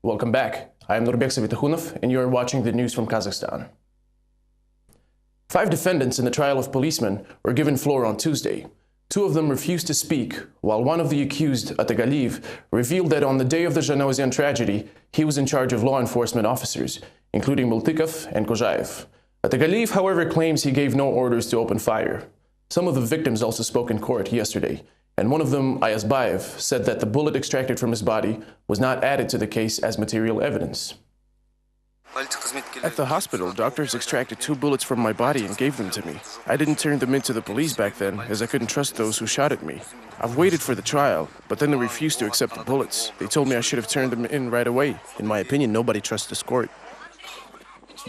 Welcome back. I am Nurbek Savitakhunov, and you are watching the news from Kazakhstan. 5 defendants in the trial of policemen were given floor on Tuesday. 2 of them refused to speak, while one of the accused, Atagaliyev, revealed that on the day of the Zhanaozian tragedy, he was in charge of law enforcement officers, including Multikov and Kozhaev. Atagaliyev, however, claims he gave no orders to open fire. Some of the victims also spoke in court yesterday, and one of them, Ayazbayev, said that the bullet extracted from his body was not added to the case as material evidence. At the hospital, doctors extracted 2 bullets from my body and gave them to me. I didn't turn them into the police back then, as I couldn't trust those who shot at me. I've waited for the trial, but then they refused to accept the bullets. They told me I should have turned them in right away. In my opinion, nobody trusts this court.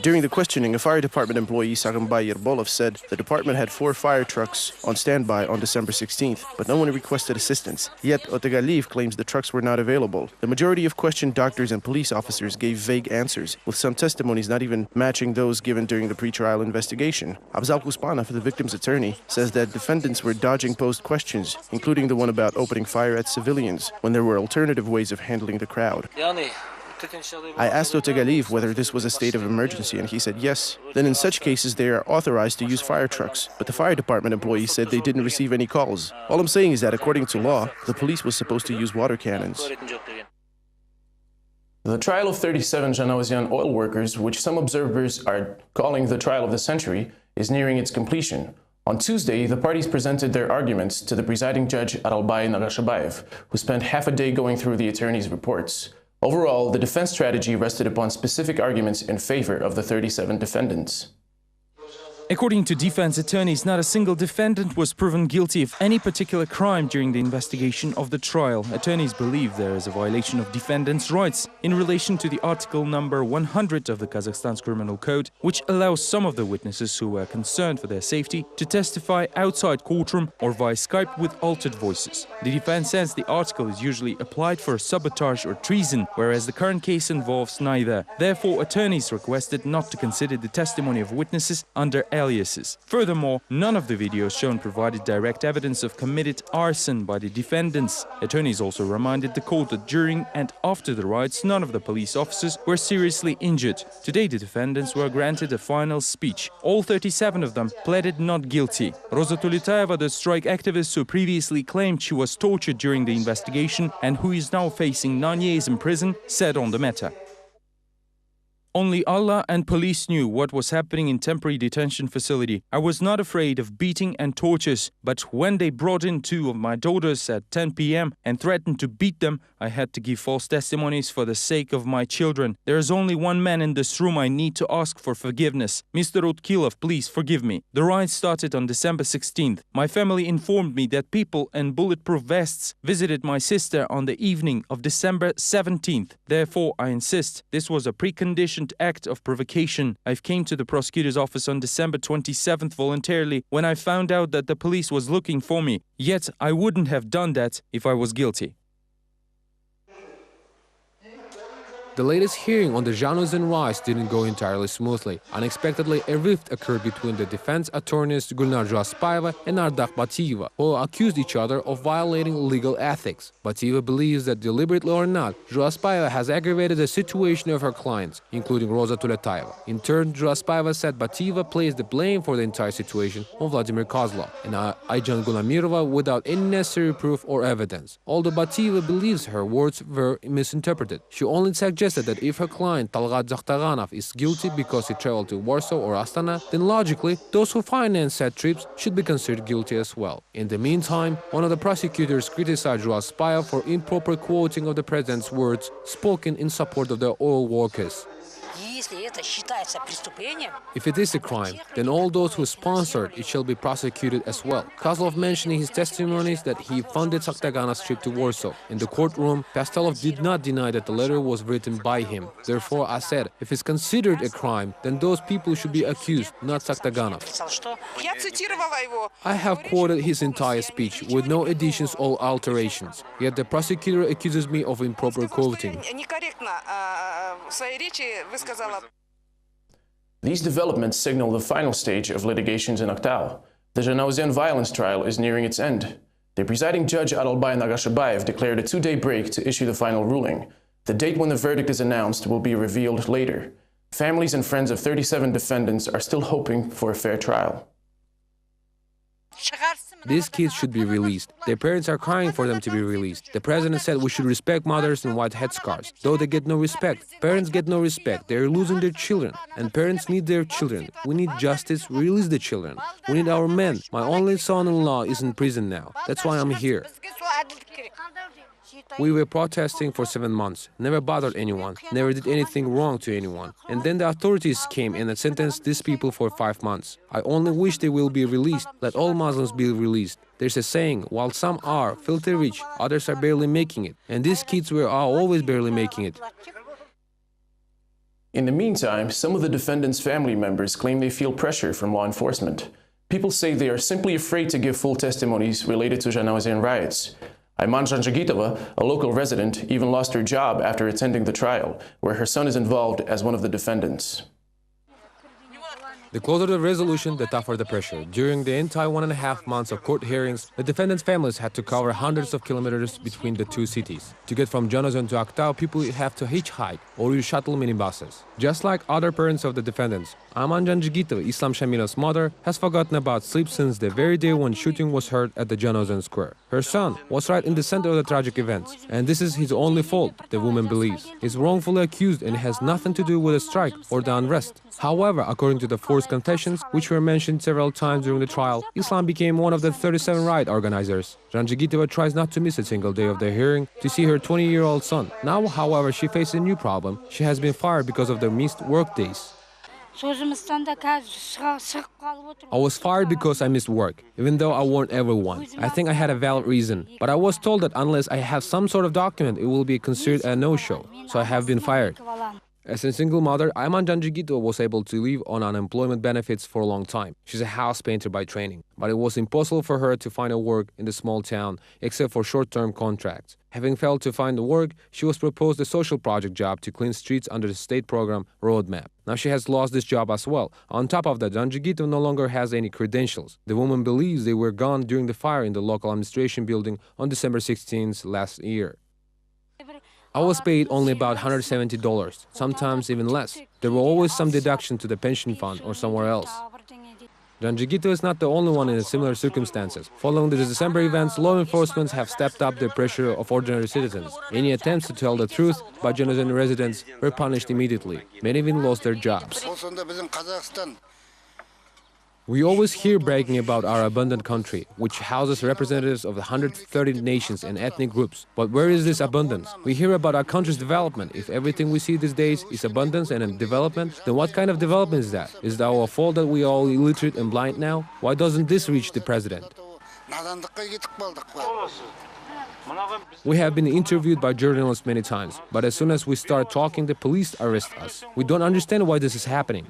During the questioning, a fire department employee, Sagumbay Yerbolov, said the department had 4 fire trucks on standby on December 16th, but no one requested assistance. Yet Atagaliyev claims the trucks were not available. The majority of questioned doctors and police officers gave vague answers, with some testimonies not even matching those given during the pre-trial investigation. Abzal Kuspanov, the victim's attorney, says that defendants were dodging posed questions, including the one about opening fire at civilians, when there were alternative ways of handling the crowd. I asked Atagaliyev whether this was a state of emergency, and he said yes. Then in such cases they are authorized to use fire trucks, but the fire department employee said they didn't receive any calls. All I'm saying is that according to law, the police was supposed to use water cannons. The trial of 37 Zhanaozian oil workers, which some observers are calling the trial of the century, is nearing its completion. On Tuesday, the parties presented their arguments to the presiding judge Aralbay Nagashabayev, who spent half a day going through the attorney's reports. Overall, the defense strategy rested upon specific arguments in favor of the 37 defendants. According to defense attorneys, not a single defendant was proven guilty of any particular crime during the investigation of the trial. Attorneys believe there is a violation of defendants' rights in relation to the article number 100 of the Kazakhstan's Criminal Code, which allows some of the witnesses who were concerned for their safety to testify outside courtroom or via Skype with altered voices. The defense says the article is usually applied for sabotage or treason, whereas the current case involves neither. Therefore, attorneys requested not to consider the testimony of witnesses under aliases. Furthermore, none of the videos shown provided direct evidence of committed arson by the defendants. Attorneys also reminded the court that during and after the riots, none of the police officers were seriously injured. Today, the defendants were granted a final speech. All 37 of them pleaded not guilty. Roza Tuletaeva, the strike activist who previously claimed she was tortured during the investigation and who is now facing 9 years in prison, said on the matter: "Only Allah and police knew what was happening in temporary detention facility. I was not afraid of beating and tortures, but when they brought in 2 of my daughters at 10 p.m. and threatened to beat them, I had to give false testimonies for the sake of my children. There is only one man in this room I need to ask for forgiveness. Mr. Utkilov, please forgive me. The riots started on December 16th. My family informed me that people in bulletproof vests visited my sister on the evening of December 17th. Therefore, I insist this was a precondition act of provocation. I came to the prosecutor's office on December 27th voluntarily when I found out that the police was looking for me. Yet I wouldn't have done that if I was guilty." The latest hearing on the Zhanaozian riots didn't go entirely smoothly. Unexpectedly, a rift occurred between the defense attorneys Gulnar Juaspayeva and Ardakh Batiyeva, who accused each other of violating legal ethics. Batiyeva believes that deliberately or not, Juaspayeva has aggravated the situation of her clients, including Roza Tuletaeva. In turn, Juaspayeva said Batiyeva placed the blame for the entire situation on Vladimir Kozlov and Ayjan Gulamirova without any necessary proof or evidence. Although Batiyeva believes her words were misinterpreted, she only suggested that if her client Talgat Zakhtaganov is guilty because he traveled to Warsaw or Astana, then logically those who finance said trips should be considered guilty as well. In the meantime, one of the prosecutors criticized Juaspayeva for improper quoting of the president's words spoken in support of the oil workers. If it is a crime, then all those who sponsored it shall be prosecuted as well. Kozlov mentioned in his testimonies that he funded Zakhtaganav's trip to Warsaw. In the courtroom, Pastelov did not deny that the letter was written by him. Therefore, I said, if it's considered a crime, then those people should be accused, not Zakhtaganov. I have quoted his entire speech with no additions or alterations. Yet the prosecutor accuses me of improper quoting. These developments signal the final stage of litigations in Aktau. The Zhanaozian violence trial is nearing its end. The presiding judge Aralbay Nagashabayev declared a 2-day break to issue the final ruling. The date when the verdict is announced will be revealed later. Families and friends of 37 defendants are still hoping for a fair trial. These kids should be released. Their parents are crying for them to be released. The president said we should respect mothers in white headscarves. Though they get no respect. Parents get no respect. They're losing their children. And parents need their children. We need justice. Release the children. We need our men. My only son-in-law is in prison now. That's why I'm here. We were protesting for 7 months, never bothered anyone, never did anything wrong to anyone. And then the authorities came and sentenced these people for 5 months. I only wish they will be released. Let all Muslims be released. There's a saying, while some are filthy rich, others are barely making it. And these kids are always barely making it. In the meantime, some of the defendants' family members claim they feel pressure from law enforcement. People say they are simply afraid to give full testimonies related to Zhanaozian riots. Ayman Janjagitova, a local resident, even lost her job after attending the trial, where her son is involved as one of the defendants. The closer the resolution, the tougher the pressure. During the entire 1.5 months of court hearings, the defendants' families had to cover hundreds of kilometers between the two cities. To get from Zhanaozian to Aktau, people have to hitchhike or use shuttle minibuses. Just like other parents of the defendants, Ayman Janjagitova, Islam Shamilov's mother, has forgotten about sleep since the very day when shooting was heard at the Zhanaozian square. Her son was right in the center of the tragic events, and this is his only fault, the woman believes. He's wrongfully accused and has nothing to do with the strike or the unrest. However, according to the forced confessions, which were mentioned several times during the trial, Islam became one of the 37 riot organizers. Janjagitova tries not to miss a single day of the hearing to see her 20-year-old son. Now, however, she faces a new problem. She has been fired because of the missed work days. I was fired because I missed work, even though I warned everyone. I think I had a valid reason, but I was told that unless I have some sort of document, it will be considered a no-show, so I have been fired. As a single mother, Ayman Janjagitova was able to live on unemployment benefits for a long time. She's a house painter by training, but it was impossible for her to find a work in the small town, except for short-term contracts. Having failed to find work, she was proposed a social project job to clean streets under the state program Roadmap. Now she has lost this job as well. On top of that, Janjagitova no longer has any credentials. The woman believes they were gone during the fire in the local administration building on December 16th last year. I was paid only about $170, sometimes even less. There were always some deduction to the pension fund or somewhere else. Janjagitova is not the only one in similar circumstances. Following the December events, law enforcement have stepped up the pressure of ordinary citizens. Any attempts to tell the truth by Zhanaozian residents were punished immediately. Many even lost their jobs. We always hear bragging about our abundant country, which houses representatives of 130 nations and ethnic groups. But where is this abundance? We hear about our country's development. If everything we see these days is abundance and development, then what kind of development is that? Is it our fault that we are all illiterate and blind now? Why doesn't this reach the president? We have been interviewed by journalists many times, but as soon as we start talking, the police arrest us. We don't understand why this is happening.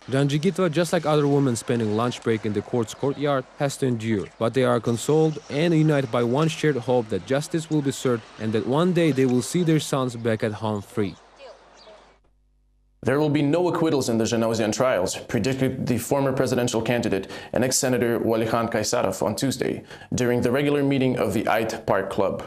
Janjagitova, just like other women spending lunch break in the court's courtyard, has to endure. But they are consoled and united by one shared hope that justice will be served and that one day they will see their sons back at home free. There will be no acquittals in the Zhanaozian trials, predicted the former presidential candidate and ex-senator Walikhan Kaysarov on Tuesday during the regular meeting of the Ait Park Club.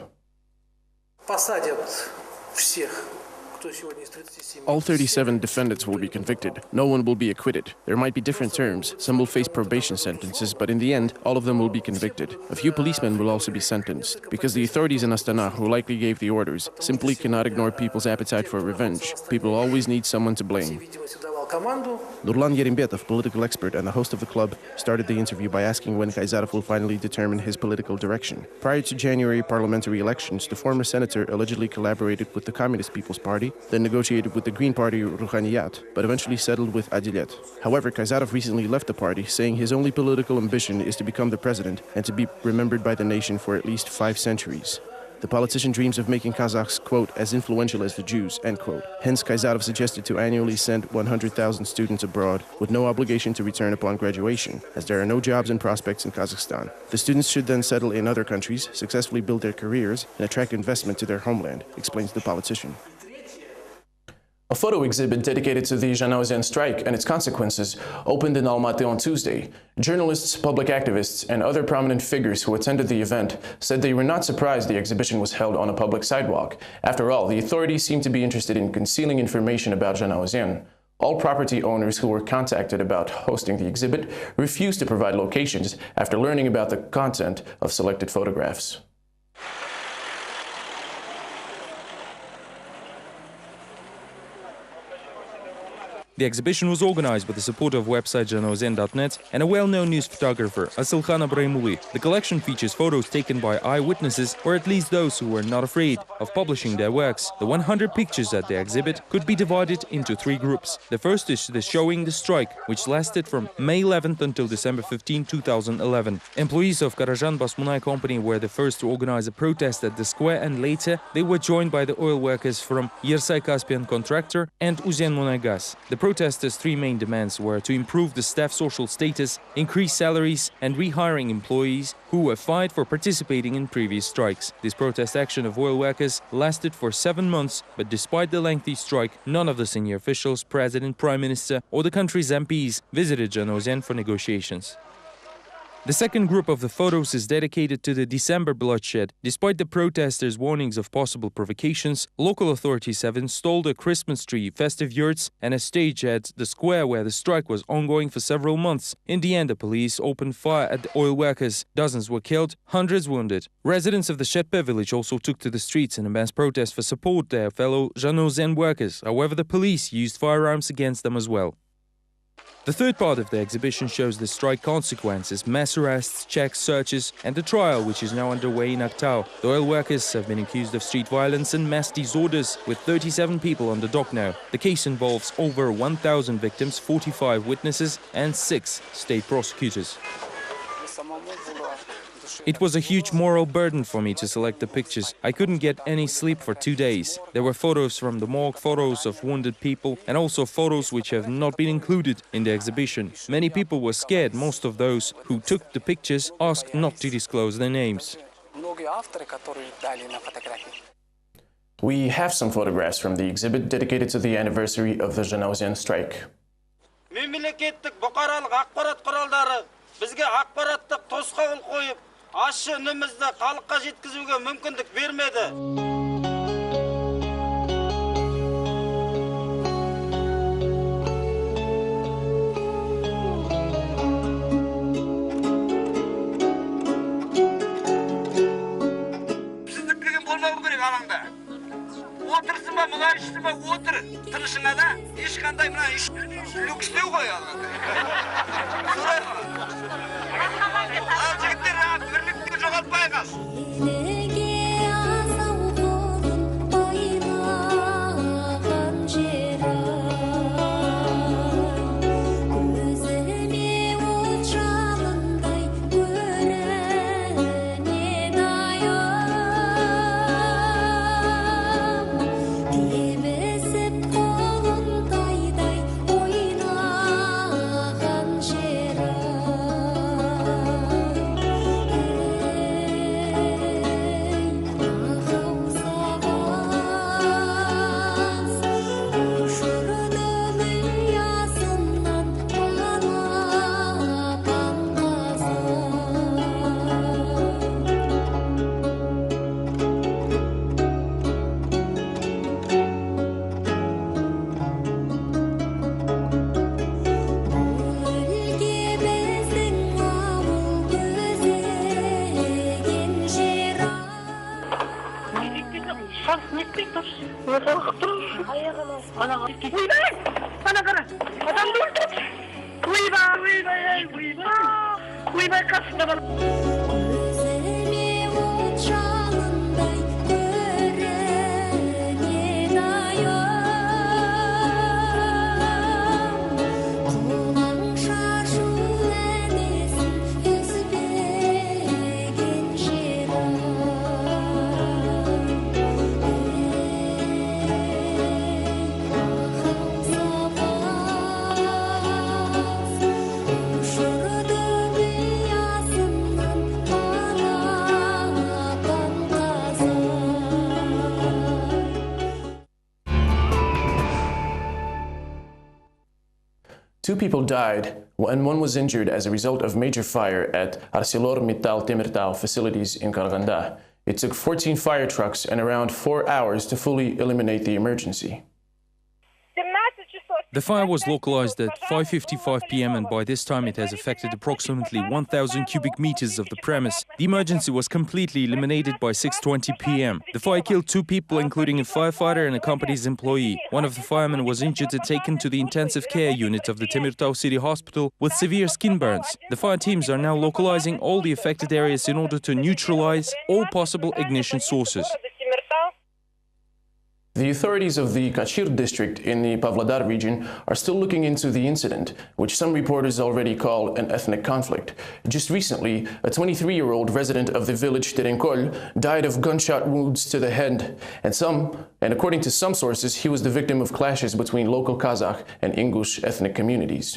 All 37 defendants will be convicted. No one will be acquitted. There might be different terms. Some will face probation sentences, but in the end, all of them will be convicted. A few policemen will also be sentenced, because the authorities in Astana, who likely gave the orders, simply cannot ignore people's appetite for revenge. People always need someone to blame. Nurlan Yerimbetov, political expert and the host of the club, started the interview by asking when Kaysarov will finally determine his political direction. Prior to January parliamentary elections, the former senator allegedly collaborated with the Communist People's Party, then negotiated with the Green Party Ruhaniyat, but eventually settled with Adilet. However, Kaysarov recently left the party, saying his only political ambition is to become the president and to be remembered by the nation for at least 5 centuries. The politician dreams of making Kazakhs, quote, as influential as the Jews, end quote. Hence, Kaysarov suggested to annually send 100,000 students abroad with no obligation to return upon graduation, as there are no jobs and prospects in Kazakhstan. The students should then settle in other countries, successfully build their careers, and attract investment to their homeland, explains the politician. A photo exhibit dedicated to the Zhanaozen strike and its consequences opened in Almaty on Tuesday. Journalists, public activists, and other prominent figures who attended the event said they were not surprised the exhibition was held on a public sidewalk. After all, the authorities seem to be interested in concealing information about Zhanaozen. All property owners who were contacted about hosting the exhibit refused to provide locations after learning about the content of selected photographs. The exhibition was organized with the support of website zhanaozen.net and a well-known news photographer, Asılkhan Abraimuli. The collection features photos taken by eyewitnesses, or at least those who were not afraid of publishing their works. The 100 pictures at the exhibit could be divided into 3 groups. The first is the showing the strike, which lasted from May 11th until December 15, 2011. Employees of Karajan Basmunay company were the first to organize a protest at the square, and later they were joined by the oil workers from Yersay Caspian Contractor and Uzen Monagas. The protesters' 3 main demands were to improve the staff social status, increase salaries, and rehiring employees who were fired for participating in previous strikes. This protest action of oil workers lasted for 7 months, but despite the lengthy strike, none of the senior officials, president, prime minister, or the country's MPs visited Zhanaozen for negotiations. The second group of the photos is dedicated to the December bloodshed. Despite the protesters' warnings of possible provocations, local authorities have installed a Christmas tree, festive yurts, and a stage at the square where the strike was ongoing for several months. In the end, the police opened fire at the oil workers. Dozens were killed, hundreds wounded. Residents of the Shetpe village also took to the streets in a mass protest for support their fellow Zhanaozen workers. However, the police used firearms against them as well. The third part of the exhibition shows the strike consequences, mass arrests, checks, searches, and the trial, which is now underway in Aktau. The oil workers have been accused of street violence and mass disorders, with 37 people on the dock now. The case involves over 1,000 victims, 45 witnesses, and 6 state prosecutors. It was a huge moral burden for me to select the pictures. I couldn't get any sleep for 2 days. There were photos from the morgue, photos of wounded people, and also photos which have not been included in the exhibition. Many people were scared. Most of those who took the pictures asked not to disclose their names. We have some photographs from the exhibit dedicated to the anniversary of the Zhanaozen strike. Ащы үнімізді халыққа жеткізуге мүмкіндік бермеді. Сіздік деген болмау керек алаңда. Отырсың ба, мұнай ішті ба, отыр. Тырышыңа да, ешқандай мұна люкстеу ғой алғанда. Солай ма? 2 people died and 1 was injured as a result of major fire at ArcelorMittal Temirtau facilities in Karaganda. It took 14 fire trucks and around 4 hours to fully eliminate the emergency. The fire was localized at 5:55 p.m. and by this time it has affected approximately 1,000 cubic meters of the premise. The emergency was completely eliminated by 6:20 p.m. The fire killed 2 people, including a firefighter and a company's employee. One of the firemen was injured and taken to the intensive care unit of the Temirtau City Hospital with severe skin burns. The fire teams are now localizing all the affected areas in order to neutralize all possible ignition sources. The authorities of the Kachir district in the Pavlodar region are still looking into the incident, which some reporters already call an ethnic conflict. Just recently, a 23-year-old resident of the village Terenkol died of gunshot wounds to the head, and according to some sources, he was the victim of clashes between local Kazakh and Ingush ethnic communities.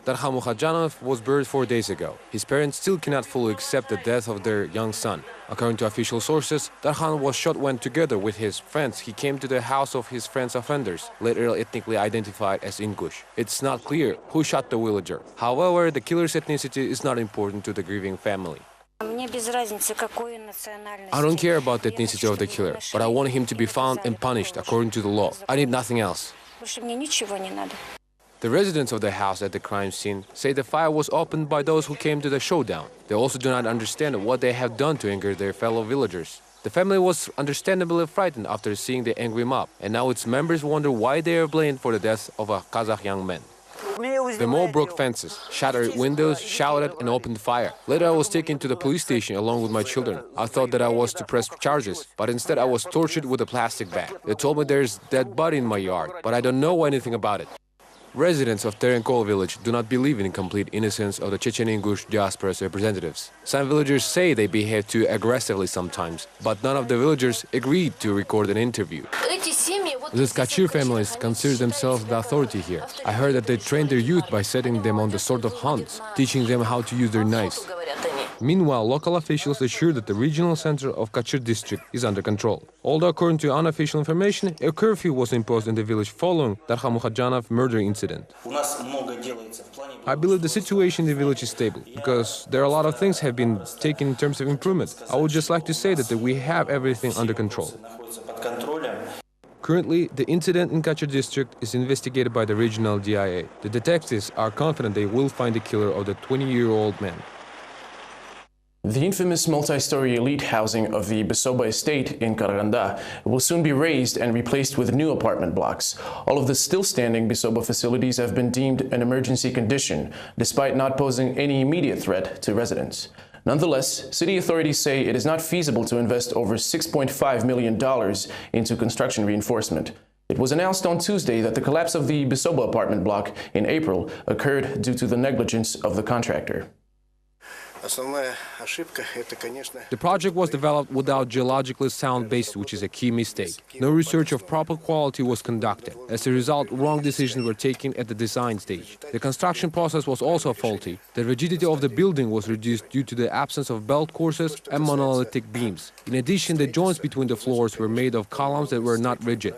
Darkhan Mukhadjanov was buried 4 days ago. His parents still cannot fully accept the death of their young son. According to official sources, Darkhan was shot when together with his friends he came to the house of his friend's offenders, later ethnically identified as Ingush. It's not clear who shot the villager. However, the killer's ethnicity is not important to the grieving family. I don't care about the ethnicity of the killer, but I want him to be found and punished according to the law. I need nothing else. The residents of the house at the crime scene say the fire was opened by those who came to the showdown. They also do not understand what they have done to anger their fellow villagers. The family was understandably frightened after seeing the angry mob, and now its members wonder why they are blamed for the death of a Kazakh young man. The mob broke fences, shattered windows, shouted and opened fire. Later I was taken to the police station along with my children. I thought that I was to press charges, but instead I was tortured with a plastic bag. They told me there's dead body in my yard, but I don't know anything about it. Residents of Terenkol village do not believe in complete innocence of the Chechen-Ingush diaspora's representatives. Some villagers say they behave too aggressively sometimes, but none of the villagers agreed to record an interview. These Kachir families consider themselves the authority here. I heard that they train their youth by setting them on the sort of hunts, teaching them how to use their knives. Meanwhile, local officials assure that the regional center of Kachir district is under control. Although according to unofficial information, a curfew was imposed in the village following Darkhan Mukhadjanov murder incident. I believe the situation in the village is stable, because there are a lot of things have been taken in terms of improvement. I would just like to say that we have everything under control. Currently, the incident in Kachir district is investigated by the regional DIA. The detectives are confident they will find the killer of the 20-year-old man. The infamous multi-story elite housing of the Besoba estate in Karaganda will soon be razed and replaced with new apartment blocks. All of the still standing Besoba facilities have been deemed an emergency condition, despite not posing any immediate threat to residents. Nonetheless, city authorities say it is not feasible to invest over $6.5 million into construction reinforcement. It was announced on Tuesday that the collapse of the Besoba apartment block in April occurred due to the negligence of the contractor. The project was developed without geologically sound base, which is a key mistake. No research of proper quality was conducted. As a result, wrong decisions were taken at the design stage. The construction process was also faulty. The rigidity of the building was reduced due to the absence of belt courses and monolithic beams. In addition, the joints between the floors were made of columns that were not rigid.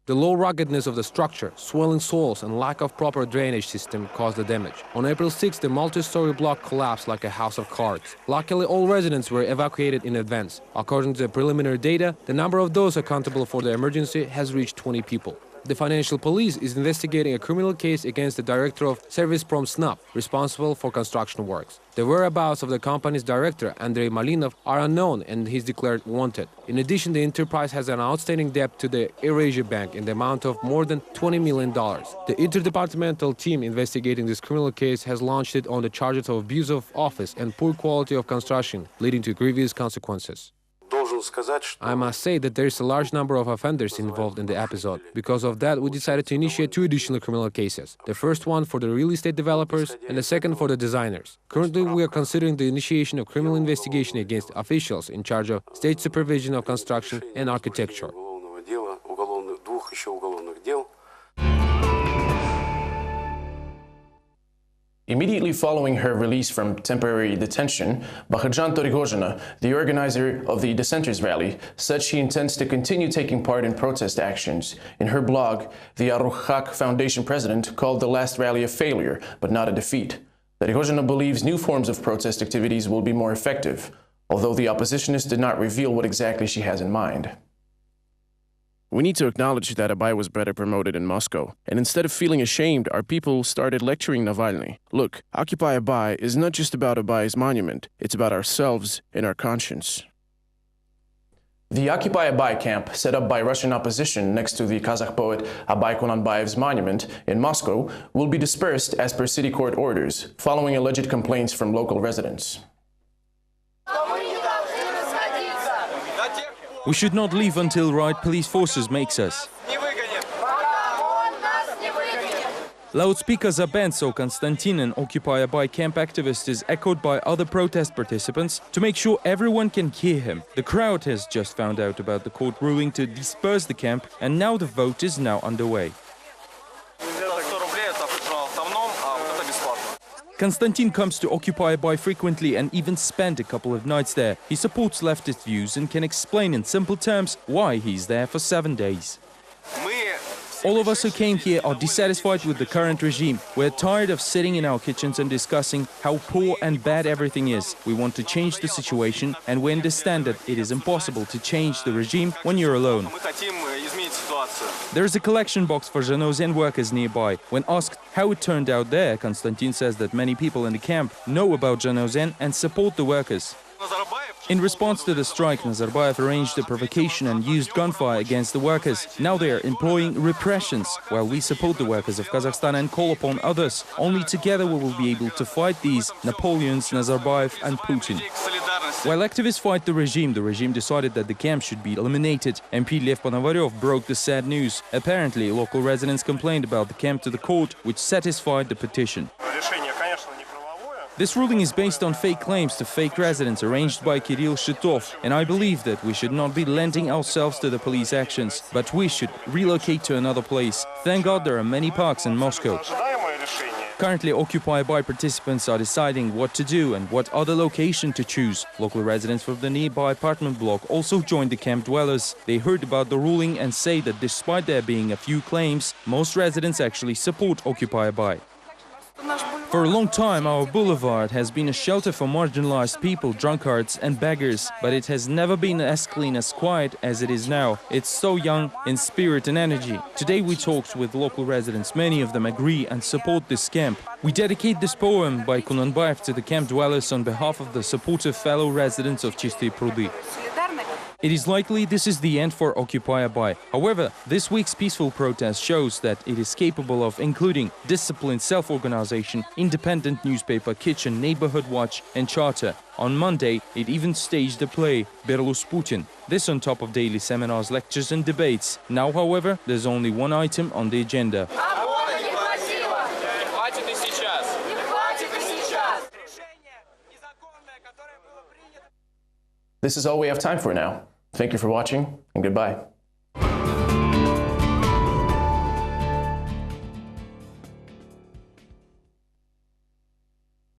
The low ruggedness of the structure, swelling soils, and lack of proper drainage system caused the damage. On April 6, the multi-story block collapsed like a house of cards. Luckily, all residents were evacuated in advance. According to the preliminary data, the number of those accountable for the emergency has reached 20 people. The financial police is investigating a criminal case against the director of Serviceprom SNAP, responsible for construction works. The whereabouts of the company's director, Andrei Malinov, are unknown and he's declared wanted. In addition, the enterprise has an outstanding debt to the Eurasia Bank in the amount of more than $20 million. The interdepartmental team investigating this criminal case has launched it on the charges of abuse of office and poor quality of construction, leading to grievous consequences. I must say that there is a large number of offenders involved in the episode. Because of that, we decided to initiate 2 additional criminal cases. The first one for the real estate developers and the second for the designers. Currently, we are considering the initiation of criminal investigation against officials in charge of state supervision of construction and architecture. Immediately following her release from temporary detention, Bakhtjan Torigozhina, the organizer of the dissenters' rally, said she intends to continue taking part in protest actions. In her blog, the Arukhak Foundation president called the last rally a failure, but not a defeat. Torigozhina believes new forms of protest activities will be more effective, although the oppositionist did not reveal what exactly she has in mind. We need to acknowledge that Abay was better promoted in Moscow, and instead of feeling ashamed, our people started lecturing Navalny. Look, Occupy Abay is not just about Abay's monument, it's about ourselves and our conscience. The Occupy Abay camp, set up by Russian opposition next to the Kazakh poet Abay Kunanbayev's monument in Moscow, will be dispersed as per city court orders, following alleged complaints from local residents. We should not leave until right police forces makes us. Loudspeaker Zabenso Konstantin, an Occupy Abay camp activist, is echoed by other protest participants to make sure everyone can hear him. The crowd has just found out about the court ruling to disperse the camp, and now the vote is now underway. Konstantin comes to Occupy Abay frequently and even spent a couple of nights there. He supports leftist views and can explain in simple terms why he's there for 7 days. All of us who came here are dissatisfied with the current regime. We're tired of sitting in our kitchens and discussing how poor and bad everything is. We want to change the situation, and we understand that it is impossible to change the regime when you're alone. There is a collection box for Zhanozhen workers nearby. When asked how it turned out there, Konstantin says that many people in the camp know about Zhanozhen and support the workers. In response to the strike, Nazarbayev arranged a provocation and used gunfire against the workers. Now they are employing repressions, while we support the workers of Kazakhstan and call upon others. Only together we will be able to fight these Napoleons, Nazarbayev and Putin. While activists fight the regime decided that the camp should be eliminated. MP Lev Ponovaryov broke the sad news. Apparently, local residents complained about the camp to the court, which satisfied the petition. This ruling is based on fake claims to fake residents arranged by Kirill Shitov, and I believe that we should not be lending ourselves to the police actions, but we should relocate to another place. Thank God there are many parks in Moscow. Currently, Occupy Abay participants are deciding what to do and what other location to choose. Local residents from the nearby apartment block also joined the camp dwellers. They heard about the ruling and say that despite there being a few claims, most residents actually support Occupy Abay. For a long time, our boulevard has been a shelter for marginalized people, drunkards and beggars, but it has never been as clean, as quiet as it is now. It's so young in spirit and energy. Today we talked with local residents. Many of them agree and support this camp. We dedicate this poem by Kunanbayev to the camp dwellers on behalf of the supportive fellow residents of Chistye Prudy. It is likely this is the end for Occupy Abay. However, this week's peaceful protest shows that it is capable of including disciplined self-organization, independent newspaper, kitchen, neighborhood watch and charter. On Monday, it even staged a play, Berlus Putin. This on top of daily seminars, lectures and debates. Now, however, there's only one item on the agenda. This is all we have time for now. Thank you for watching, and goodbye.